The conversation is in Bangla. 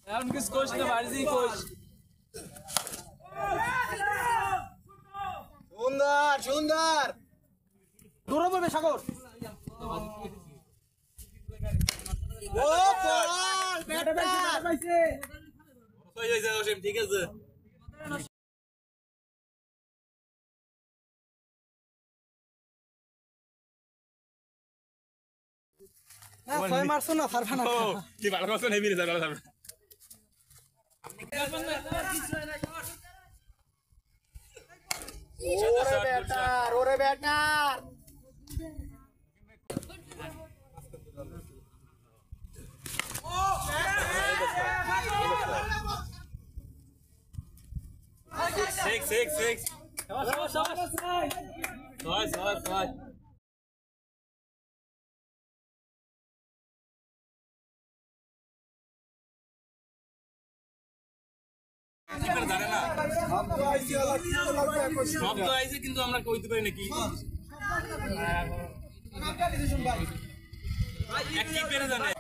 এখন কিছু কোচ না বাড়ি কোচ সুন্দর সুন্দর দূরে পড়বে সাগর ও বল ব্যাট পাইছে কই যাইছে ওসেম ঠিক আছে না ছয় মারছো না পারবা না কি ভালো কথা নেই মিলে যাবে ওরে ব্যাটার Six. Nice. শব্দ আইছে কিন্তু আমরা কইতে পারি নাকি এক কি পেরে জানে